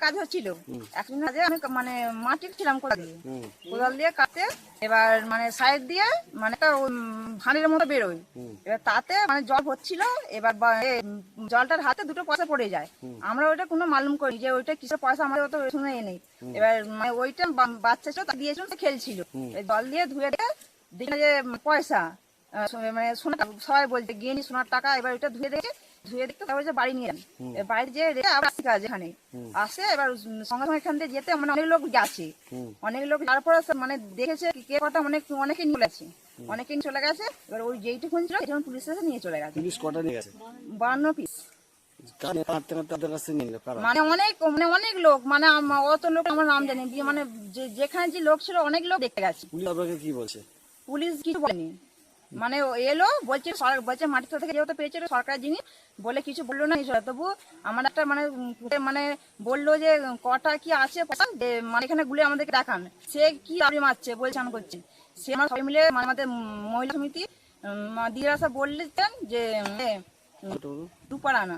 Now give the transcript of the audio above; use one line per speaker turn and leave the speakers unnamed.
কাজ হচ্ছিল। একদিন কাজে আমি মানে মাটি ছিলাম কোদাল দিয়ে কাটতে, এবার মানে সাইড দিয়ে মানে একটা ভাঁড়ের মতো বেরোয়, এবার তাতে মানে জল হচ্ছিল, এবার জলটার হাতে দুটো পয়সা পড়ে যায়। আমরা ওইটা কোনো মালুম করি যে ওইটা কিসের পয়সা, আমাদের অত শুনে নেই। এবার মানে ওইটা বাচ্চা ছিল, তা দিয়েছিল, খেলছিল, জল দিয়ে ধুয়ে দিয়ে দেখে যে পয়সা মানে সোনাটা, সবাই বলছে গিয়ে নি সোনার টাকা। এবার ওইটা ধুয়ে দেখতে তারপর বাড়ি নিয়ে যান, বাড়ি যেয়ে রেখে আবার কাজ এখানে আসে। এবার সঙ্গে সঙ্গে এখান দিয়ে যেতে মানে অনেক লোক গেছে, অনেক লোক তারপরে মানে দেখেছে কে কটা অনেকে নিয়ে গেছে, অনেকে চলে গেছে। এবার ওই যেইটুকুন ছিল সেখানে পুলিশ এসে নিয়ে চলে গেছে।
পুলিশ কটা নিয়ে গেছে?
52 পিস।
মানে
অনেক লোক, মানে অত লোক আমার নাম জানি দিয়ে, মানে যেখানে যে লোক ছিল অনেক লোক দেখতে গেছে।
কি বলছে?
পুলিশ কিছু বলেনি, মানে এলো বলছে মাটির থেকে যেহেতু পেয়েছিল সরকারের জিনিস বলে কিছু বললো না। তবু আমার একটা মানে বললো যে কটা কি আছে মানে এখানে গুলে আমাদেরকে দেখান। সে কি দাবি মারছে বলছে আমি করছি, সে আমরা সবাই মিলে মানে আমাদের মহিলা সমিতি দিদিরা সব বললেন যে দুপাড়ানা।